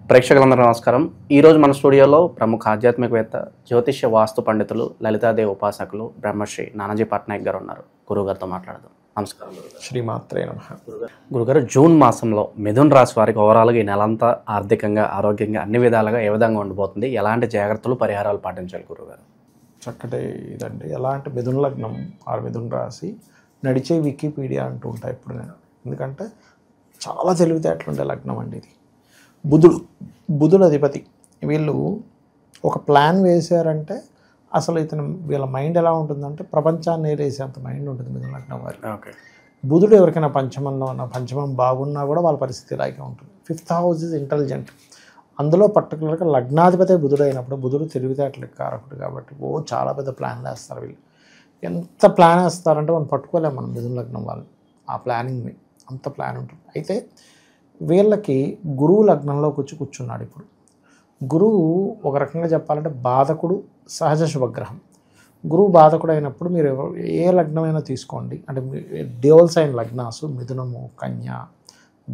ప్రేక్షకులందరూ నమస్కారం. ఈరోజు మన స్టూడియోలో ప్రముఖ ఆధ్యాత్మికవేత్త, జ్యోతిష్య వాస్తు పండితులు, లలితాదేవి ఉపాసకులు బ్రహ్మశ్రీ నానాజీ పట్నాయక్ గారు ఉన్నారు. గురుగారితో మాట్లాడదాం. నమస్కారం. శ్రీమాత్రే నమః. గురుగారు, జూన్ మాసంలో మిథున్ రాశి వారికి ఓవరాల్గా ఈ నెలంతా ఆర్థికంగా, ఆరోగ్యంగా అన్ని విధాలుగా ఏ విధంగా ఉండిపోతుంది, ఎలాంటి జాగ్రత్తలు, పరిహారాలు పాటించాలి గురుగారు? చక్కటి ఇదండి. ఎలాంటి మిథున లగ్నం ఆరు మిథున రాశి నడిచే వికీపీడియా అంటూ ఉంటాయి ఇప్పుడు నేను. ఎందుకంటే చాలా తెలివితేటలుండే లగ్నం అండి ఇది. బుధుడు అధిపతి. వీళ్ళు ఒక ప్లాన్ వేశారంటే అసలు వీళ్ళ మైండ్ ఎలా ఉంటుందంటే ప్రపంచాన్ని ఏరేసేంత మైండ్ ఉంటుంది మిథున లగ్నం వారికి. ఓకే. బుధుడు ఎవరికైనా పంచమంలో ఉన్న, పంచమం బాగున్నా కూడా వాళ్ళ పరిస్థితి ఇలాగే ఉంటుంది. 5th house is intelligent. అందులో పర్టికులర్గా లగ్నాధిపతి బుధుడు అయినప్పుడు, బుధుడు తెలివితేటలకు కారకుడు కాబట్టి చాలా పెద్ద ప్లాన్లు వేస్తారు వీళ్ళు. ఎంత ప్లాన్ వేస్తారంటే మనం పట్టుకోలేము మనం మిథున లగ్నం వాళ్ళు. ఆ ప్లానింగ్ని అంత ప్లాన్ ఉంటుంది. అయితే వీళ్ళకి గురువు లగ్నంలోకి వచ్చి కూర్చున్నాడు. ఇప్పుడు గురువు ఒక రకంగా చెప్పాలంటే బాధకుడు, సహజ శుభగ్రహం. గురువు బాధకుడు అయినప్పుడు మీరు ఏ లగ్నమైనా తీసుకోండి, అంటే డేవల్ సైన్ లగ్నాసు మిథునము, కన్య,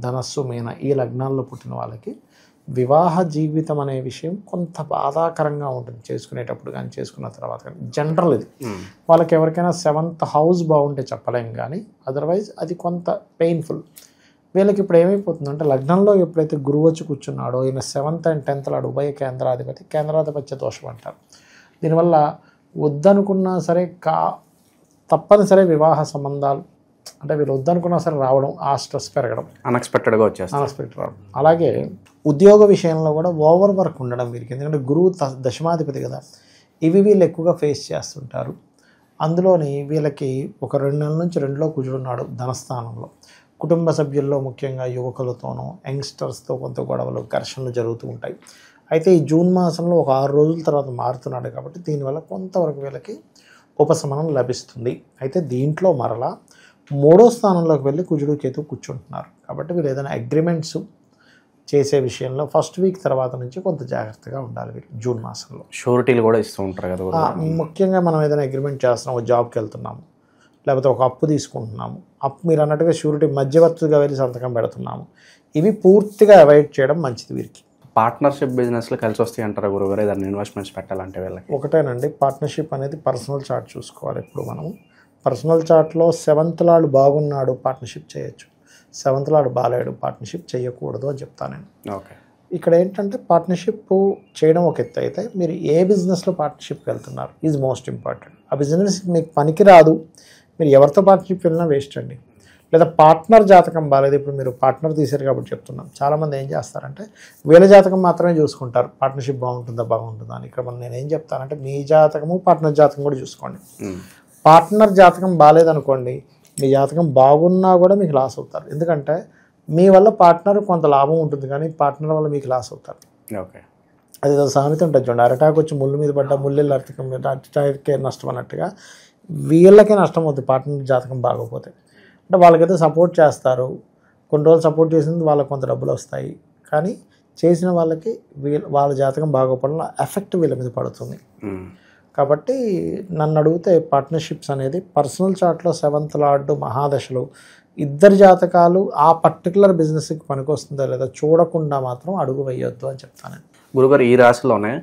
ధనస్సు, మీన ఈ లగ్నాల్లో పుట్టిన వాళ్ళకి వివాహ జీవితం అనే విషయం కొంత బాధాకరంగా ఉంటుంది చేసుకునేటప్పుడు కానీ చేసుకున్న తర్వాత కానీ. జనరల్ ఇది వాళ్ళకి ఎవరికైనా 7th హౌస్ బాగుంటే చెప్పలేం, కానీ అదర్వైజ్ అది కొంత పెయిన్ఫుల్. వీళ్ళకి ఇప్పుడు ఏమైపోతుందంటే లగ్నంలో ఎప్పుడైతే గురువు వచ్చి కూర్చున్నాడో, ఈయన 7th and 10th లాడు ఉభయ కేంద్రాధిపతి, కేంద్రాధిపత్య దోషం అంటారు. దీనివల్ల వద్దనుకున్నా సరే తప్పనిసరి వివాహ సంబంధాలు, అంటే వీళ్ళు వద్దనుకున్నా సరే రావడం, ఆ స్ట్రెస్ పెరగడం, అన్ఎక్స్పెక్టెడ్ రావడం. అలాగే ఉద్యోగ విషయంలో కూడా ఓవర్ వర్క్ ఉండడం వీరికి. ఎందుకంటే గురువు దశమాధిపతి కదా, ఇవి వీళ్ళు ఎక్కువగా ఫేస్ చేస్తుంటారు. అందులోని వీళ్ళకి ఒక 2 నెలల నుంచి 2లో కూర్చున్నాడు ధనస్థానంలో. కుటుంబ సభ్యుల్లో ముఖ్యంగా యువకులతోనూ, యంగ్స్టర్స్తో కొంత గొడవలు, ఘర్షణలు జరుగుతూ ఉంటాయి. అయితే ఈ జూన్ మాసంలో ఒక 6 రోజుల తర్వాత మారుతున్నాడు కాబట్టి దీనివల్ల కొంతవరకు వీళ్ళకి ఉపశమనం లభిస్తుంది. అయితే దీంట్లో మరలా 3వ స్థానంలోకి వెళ్ళి కుజుడు, కేతు కూర్చుంటున్నారు. కాబట్టి వీళ్ళు ఏదైనా అగ్రిమెంట్స్ చేసే విషయంలో ఫస్ట్ వీక్ తర్వాత నుంచి కొంత జాగ్రత్తగా ఉండాలి వీళ్ళు. జూన్ మాసంలో షూరిటీలు కూడా ఇస్తూ ఉంటారు కదా. ముఖ్యంగా మనం ఏదైనా అగ్రిమెంట్ చేస్తున్నాము, జాబ్కి వెళ్తున్నాము, లేకపోతే ఒక అప్పు తీసుకుంటున్నాము, మీరు అన్నట్టుగా షూరిటీ మధ్యవర్తిగా వెళ్ళి సంతకం పెడుతున్నాము, ఇవి పూర్తిగా అవాయిడ్ చేయడం మంచిది వీరికి. పార్ట్నర్షిప్ బిజినెస్లో కలిసి వస్తాయి అంటారా గురుగారు ఏదైనా ఇన్వెస్ట్మెంట్స్ పెట్టాలంటే వీళ్ళకి? ఒకటేనండి, పార్ట్నర్షిప్ అనేది పర్సనల్ చార్ట్ చూసుకోవాలి. ఇప్పుడు మనము పర్సనల్ చార్ట్లో 7th లార్డ్ బాగున్నాడు పార్ట్నర్షిప్ చేయొచ్చు, 7th లార్డ్ బాగాలేడు పార్ట్నర్షిప్ చేయకూడదు అని చెప్తాను నేను. ఓకే. ఇక్కడ ఏంటంటే పార్ట్నర్షిప్ చేయడం ఒక ఎత్తు అయితే మీరు ఏ బిజినెస్లో పార్ట్నర్షిప్కి వెళ్తున్నారు ఈజ్ మోస్ట్ ఇంపార్టెంట్. ఆ బిజినెస్ మీకు పనికి రాదు, మీరు ఎవరితో పార్ట్నర్షిప్ వెళ్ళినా వేస్ట్ అండి. లేదా పార్ట్నర్ జాతకం బాగాలేదు, ఇప్పుడు మీరు పార్ట్నర్ తీశారు కాబట్టి చెప్తున్నాం. చాలామంది ఏం చేస్తారంటే వీళ్ళ జాతకం మాత్రమే చూసుకుంటారు, పార్ట్నర్షిప్ బాగుంటుందా అని. ఇక్కడ నేను ఏం చెప్తానంటే మీ జాతకము, పార్ట్నర్ జాతకం కూడా చూసుకోండి. పార్ట్నర్ జాతకం బాగాలేదనుకోండి, మీ జాతకం బాగున్నా కూడా మీకు లాస్ అవుతారు. ఎందుకంటే మీ వల్ల పార్ట్నర్ కొంత లాభం ఉంటుంది, కానీ పార్ట్నర్ వల్ల మీకు లాస్ అవుతారు. ఓకే. అది సామెత ఉంటుంది చూడండి, అరటాకు వచ్చి ముళ్ళు మీద పడ్డా ముళ్ళెళ్ళు అరటికే నష్టం అన్నట్టుగా వీళ్ళకే నష్టం అవుతుంది పార్ట్నర్ జాతకం బాగోపోతే. అంటే వాళ్ళకైతే సపోర్ట్ చేస్తారు, కొన్ని రోజులు సపోర్ట్ చేసింది వాళ్ళకి కొంత డబ్బులు వస్తాయి, కానీ చేసిన వాళ్ళకి వాళ్ళ జాతకం బాగోపడం ఎఫెక్ట్ వీళ్ళ మీద పడుతుంది. కాబట్టి నన్ను అడిగితే పార్ట్నర్షిప్స్ అనేది పర్సనల్ చార్ట్లో 7th లార్డ్ మహాదశలు ఇద్దరు జాతకాలు ఆ పర్టికులర్ బిజినెస్కి పనికొస్తుందా లేదా చూడకుండా మాత్రం అడుగు వేయొద్దు అని చెప్తాను. గురుగారు, ఈ రాశిలోనే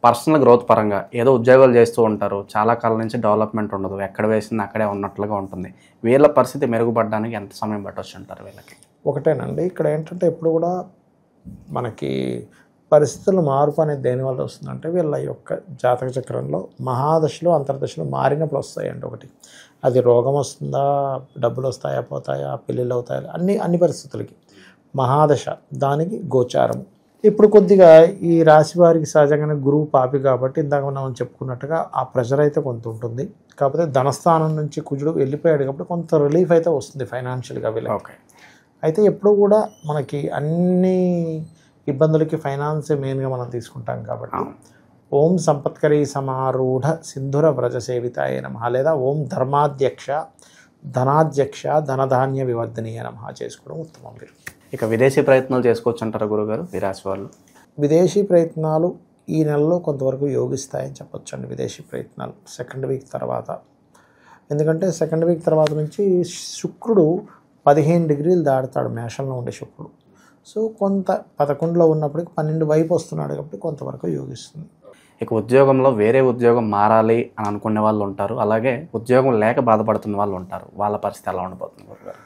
పర్సనల్ గ్రోత్ పరంగా ఏదో ఉద్యోగాలు చేస్తూ ఉంటారు, చాలా కాలం నుంచి డెవలప్మెంట్ ఉండదు, ఎక్కడ వేసింది అక్కడే ఉన్నట్లుగా ఉంటుంది. వీళ్ళ పరిస్థితి మెరుగుపడడానికి ఎంత సమయం పట్టవచ్చు అంటారు వీళ్ళకి? ఒకటేనండి, ఇక్కడ ఏంటంటే ఎప్పుడు కూడా మనకి పరిస్థితుల మార్పు అనేది దేనివల్ల వస్తుందంటే వీళ్ళ యొక్క జాతక చక్రంలో మహాదశలు, అంతర్దశలు మారినప్పుడు వస్తాయండి. ఒకటి అది రోగం వస్తుందా, డబ్బులు వస్తాయా, పోతాయా, పెళ్ళిళ్ళు అవుతాయా, అన్ని పరిస్థితులకి మహాదశ, దానికి గోచారము. ఇప్పుడు కొద్దిగా ఈ రాశి వారికి సహజంగానే గురువు పాపి కాబట్టి ఇందాక మనం చెప్పుకున్నట్టుగా ఆ ప్రెషర్ అయితే కొంత ఉంటుంది. కాకపోతే ధనస్థానం నుంచి కుజుడు వెళ్ళిపోయాడు కాబట్టి కొంత రిలీఫ్ అయితే వస్తుంది ఫైనాన్షియల్గా వీళ్ళకి. ఓకే. అయితే ఎప్పుడు కూడా మనకి అన్ని ఇబ్బందులకి ఫైనాన్సే మెయిన్గా మనం తీసుకుంటాం కాబట్టి ఓం సంపత్కరీ సమారూఢ సింధుర వ్రజ సేవితాయ నమః, లేదా ఓం ధర్మాధ్యక్ష ధనాధ్యక్ష ధనధాన్య వివర్ధనీయ నమః చేసుకోవడం ఉత్తమం. మీరు ఇక విదేశీ ప్రయత్నాలు చేసుకోవచ్చు అంటారా గురుగారు ఈ రాశి వాళ్ళు? విదేశీ ప్రయత్నాలు ఈ నెలలో కొంతవరకు యోగిస్తాయని చెప్పొచ్చు అండి. విదేశీ ప్రయత్నాలు 2nd వీక్ తర్వాత, ఎందుకంటే 2nd వీక్ తర్వాత నుంచి శుక్రుడు 15 డిగ్రీలు దాటుతాడు మేషంలో ఉండే శుక్రుడు. సో కొంత 11లో ఉన్నప్పటికి 12 వైపు వస్తున్నాడు కాబట్టి కొంతవరకు యోగిస్తుంది. ఇక ఉద్యోగంలో వేరే ఉద్యోగం మారాలి అని అనుకునే వాళ్ళు ఉంటారు, అలాగే ఉద్యోగం లేక బాధపడుతున్న వాళ్ళు ఉంటారు. వాళ్ళ పరిస్థితి ఎలా ఉండబోతుంది గురుగారు?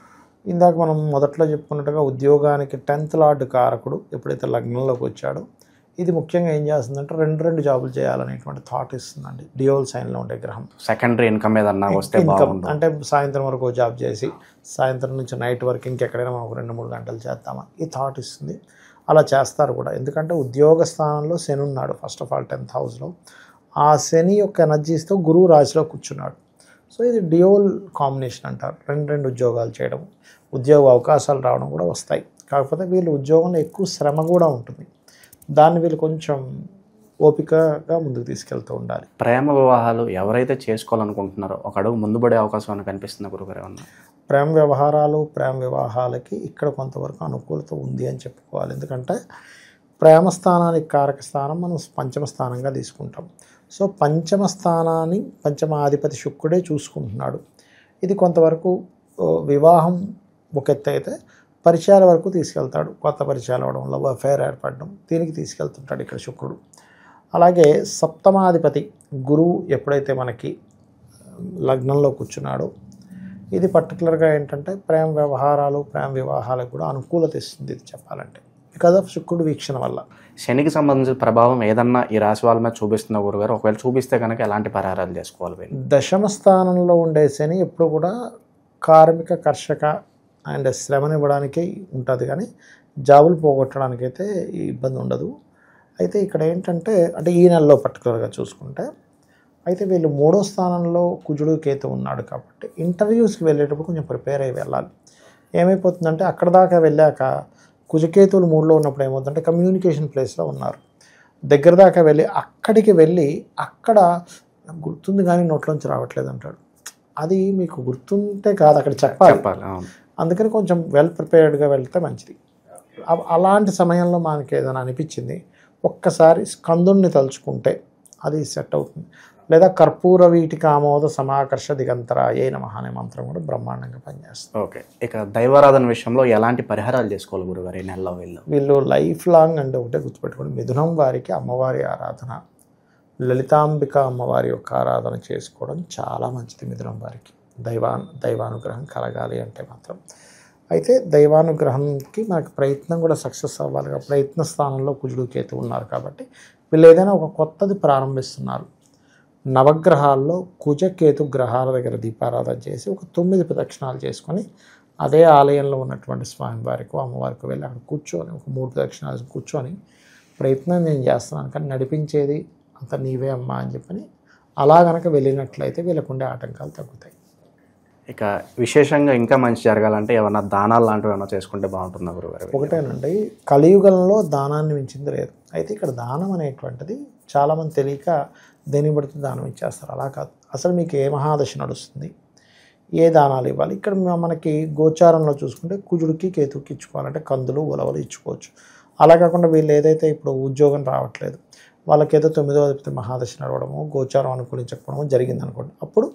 ఇందాక మనం మొదట్లో చెప్పుకున్నట్టుగా ఉద్యోగానికి 10th లార్డ్ కారకుడు ఎప్పుడైతే లగ్నంలోకి వచ్చాడో ఇది ముఖ్యంగా ఏం చేస్తుందంటే రెండు జాబులు చేయాలనేటువంటి థాట్ ఇస్తుందండి. డియోల్ సైన్లో ఉండే గ్రహం సెకండరీ ఇన్కమ్ ఏదన్నా వస్తే బాగుంది అంటే సాయంత్రం వరకు జాబ్ చేసి సాయంత్రం నుంచి నైట్ వరకు ఇంకెక్కడైనా మనం 2-3 గంటలు చేద్దామా ఈ థాట్ ఇస్తుంది. అలా చేస్తారు కూడా, ఎందుకంటే ఉద్యోగ స్థానంలో శని ఉన్నాడు. ఫస్ట్ ఆఫ్ ఆల్ 10th హౌస్లో ఆ శని యొక్క ఎనర్జీస్తో గురువు రాశిలో కూర్చున్నాడు. సో ఇది డియోల్ కాంబినేషన్ అంటారు. రెండు ఉద్యోగాలు చేయడం, ఉద్యోగ అవకాశాలు రావడం కూడా వస్తాయి. కాకపోతే వీళ్ళు ఉద్యోగంలో ఎక్కువ శ్రమ కూడా ఉంటుంది. దాన్ని వీళ్ళు కొంచెం ఓపికగా ముందుకు తీసుకెళ్తూ ఉండాలి. ప్రేమ వివాహాలు ఎవరైతే చేసుకోవాలనుకుంటున్నారో ఒక అడుగు ముందు పడే అవకాశం అని కనిపిస్తుంది గురుగారు ఏమన్నా? ప్రేమ వివాహాలకి ఇక్కడ కొంతవరకు అనుకూలత ఉంది అని చెప్పుకోవాలి. ఎందుకంటే ప్రేమ స్థానానికి కారక స్థానం మనం పంచమ స్థానంగా తీసుకుంటాం. సో పంచమ స్థానాన్ని పంచమాధిపతి శుక్రుడే చూసుకుంటున్నాడు. ఇది కొంతవరకు వివాహం ఒక ఎత్తు అయితే పరిచయాల వరకు తీసుకెళ్తాడు. కొత్త పరిచయాలు అవడం, లవ్ అఫైర్ ఏర్పడడం, దీనికి తీసుకెళ్తుంటాడు ఇక్కడ శుక్రుడు. అలాగే సప్తమాధిపతి గురువు ఎప్పుడైతే మనకి లగ్నంలో కూర్చున్నాడో ఇది పర్టికులర్గా ఏంటంటే ప్రేమ వ్యవహారాలు ప్రేమ వివాహాలకు కూడా అనుకూలత ఇస్తుంది. ఇది చెప్పాలంటే బికాజ్ ఆఫ్ శుక్రుడు వీక్షణ వల్ల. శనికి సంబంధించిన ప్రభావం ఏదన్నా ఈ రాశి వాళ్ళ మీద చూపిస్తున్న గురుగారు? ఒకవేళ చూపిస్తే కనుక ఎలాంటి పరిహారాలు చేసుకోవాలి వీళ్ళు? దశమ స్థానంలో ఉండే శని ఎప్పుడు కూడా కార్మిక కర్షక అండ్ శ్రమనివ్వడానికి ఉంటుంది, కానీ జాబులు పోగొట్టడానికైతే ఈ ఇబ్బంది ఉండదు. అయితే ఇక్కడ ఏంటంటే అంటే ఈ నెలలో పర్టికులర్గా చూసుకుంటే అయితే వీళ్ళు 3వ స్థానంలో కుజుడు కేతు ఉన్నాడు కాబట్టి ఇంటర్వ్యూస్కి వెళ్ళేటప్పుడు కొంచెం ప్రిపేర్ అయ్యి వెళ్ళాలి. ఏమైపోతుందంటే అక్కడ దాకా వెళ్ళాక కుజకేతువులు 3లో ఉన్నప్పుడు ఏమవుతుందంటే కమ్యూనికేషన్ ప్లేస్లో ఉన్నారు. దగ్గర దాకా అక్కడికి వెళ్ళి అక్కడ గుర్తుంది కానీ నోట్లోంచి రావట్లేదు అంటాడు. అది మీకు గుర్తుంటే కాదు అక్కడ చెప్పాలి. అందుకని కొంచెం వెల్ ప్రిపేర్డ్గా వెళ్తే మంచిది. అలాంటి సమయంలో మనకి ఏదైనా అనిపించింది ఒక్కసారి స్కందుని తలుచుకుంటే అది సెట్ అవుతుంది. లేదా కర్పూర వీటికి ఆమోద సమాకర్ష దిగంతరాయే నమః అనే మంత్రం కూడా బ్రహ్మాండంగా పనిచేస్తుంది. ఓకే, ఇక దైవారాధన విషయంలో ఎలాంటి పరిహారాలు చేసుకోవాలి గురుగారు ఈ నెలలో? వీళ్ళు లైఫ్ లాంగ్ అంటే ఒకటే గుర్తుపెట్టుకోండి, మిథునం వారికి అమ్మవారి ఆరాధన, లలితాంబిక అమ్మవారి యొక్క ఆరాధన చేసుకోవడం చాలా మంచిది. మిథునం వారికి దైవానుగ్రహం కలగాలి అంటే మాత్రం. అయితే దైవానుగ్రహంకి మనకు ప్రయత్నం కూడా సక్సెస్ అవ్వాలి. ప్రయత్న స్థానంలో కుజుడు కేతు ఉన్నారు కాబట్టి వీళ్ళు ఏదైనా ఒక కొత్తది ప్రారంభిస్తున్నారు. నవగ్రహాల్లో కుజకేతు గ్రహాల దగ్గర దీపారాధన చేసి ఒక 9 ప్రదక్షిణాలు చేసుకొని అదే ఆలయంలో ఉన్నటువంటి స్వామివారికి అమ్మవారికి వెళ్ళి అక్కడ కూర్చొని ఒక 3 ప్రదక్షిణాలు కూర్చొని ప్రయత్నం నేను చేస్తున్నాను కానీ నడిపించేది అంత నీవే అమ్మా అని చెప్పని అలా కనుక వెళ్ళినట్లయితే వీళ్ళకుండే ఆటంకాలు తగ్గుతాయి. ఇక విశేషంగా ఇంకా మంచి జరగాలంటే ఏమన్నా దానాలు లాంటివి ఏమైనా చేసుకుంటే బాగుంటుందా గురుగారు? ఒకటేనండి, కలియుగంలో దానాన్ని మించింది లేదు. అయితే ఇక్కడ దానం అనేటువంటిది చాలామంది తెలియక దేని పడితే దానం ఇచ్చేస్తారు. అలా కాదు, అసలు మీకు ఏ మహాదశ నడుస్తుంది, ఏ దానాలు ఇవ్వాలి. ఇక్కడ మనకి గోచారంలో చూసుకుంటే కుజుడికి కేతువుకి ఇచ్చుకోవాలంటే కందులు ఉలవలు ఇచ్చుకోవచ్చు. అలా కాకుండా వీళ్ళు ఏదైతే ఇప్పుడు ఉద్యోగం రావట్లేదు వాళ్ళకేదో 9వ అధిపతి మహాదశ నడవడము గోచారం అనుకూలించకపోవడము జరిగింది అనుకోండి, అప్పుడు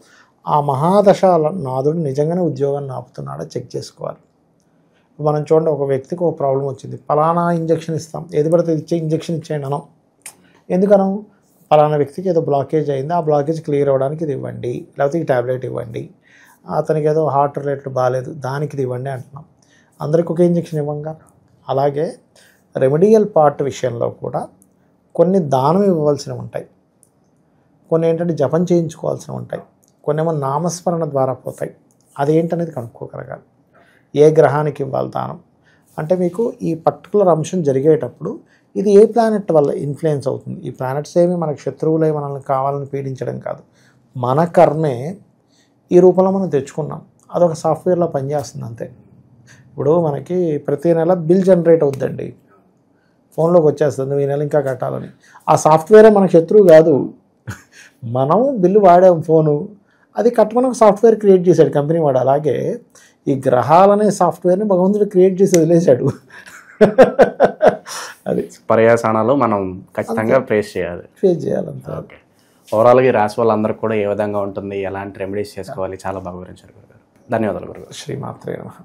ఆ మహాదశ నాదుడు నిజంగానే ఉద్యోగాన్ని ఆపుతున్నాడో చెక్ చేసుకోవాలి. మనం చూడండి, ఒక వ్యక్తికి ఒక ప్రాబ్లం వచ్చింది, పలానా ఇంజక్షన్ ఇస్తాం, ఏది పడితే ఇంజక్షన్ ఇచ్చేయండి అనం. ఎందుకనం? పలానా వ్యక్తికి ఏదో బ్లాకేజ్ అయింది, ఆ బ్లాకేజ్ క్లియర్ అవ్వడానికి ఇది ఇవ్వండి, లేకపోతే ఈ ట్యాబ్లెట్ ఇవ్వండి, అతనికి ఏదో హార్ట్ రిలేటెడ్ బాగాలేదు దానికి ఇది ఇవ్వండి అంటున్నాం. అందరికి ఒక ఇంజక్షన్ ఇవ్వంగా. అలాగే రెమెడియల్ పార్ట్ విషయంలో కూడా కొన్ని దానం ఇవ్వవలసినవి ఉంటాయి, కొన్ని ఏంటంటే జపం చేయించుకోవాల్సినవి ఉంటాయి, కొన్ని ఏమో నామస్మరణ ద్వారా పోతాయి. అదేంటనేది కనుక్కోగలగాలి. ఏ గ్రహానికి ఇవ్వాలి దానం అంటే మీకు ఈ పర్టికులర్ అంశం జరిగేటప్పుడు ఇది ఏ ప్లానెట్ వల్ల ఇన్ఫ్లుయెన్స్ అవుతుంది. ఈ ప్లానెట్స్ ఏమి మనకు శత్రువులై మనల్ని కావాలని పీడించడం కాదు, మన కర్మే ఈ రూపంలో మనం తెచ్చుకున్నాం. అదొక సాఫ్ట్వేర్లో పనిచేస్తుంది అంతే. ఇప్పుడు మనకి ప్రతి నెల బిల్ జనరేట్ అవుతుందండి, ఫోన్లోకి వచ్చేస్తుంది ఈ నెల ఇంకా కట్టాలని. ఆ సాఫ్ట్వేరే మన శత్రువు కాదు, మనం బిల్లు వాడాం ఫోను, అది కట్టమని ఒక సాఫ్ట్వేర్ క్రియేట్ చేశాడు కంపెనీ వాడు. అలాగే ఈ గ్రహాలనే సాఫ్ట్వేర్ని భగవంతుడు క్రియేట్ చేసి వదిలేశాడు. అది పర్యాసనాలు మనం ఖచ్చితంగా ఫేస్ చేయాలంతే. ఓకే, ఓవరాల్గా ఈ రాశి వాళ్ళందరికీ కూడా ఏ విధంగా ఉంటుంది, ఎలాంటి రెమెడీస్ చేసుకోవాలి చాలా బాగా వివరించారు గురుగారు. ధన్యవాదాలు గురుగారు. శ్రీమాత్రే నమః.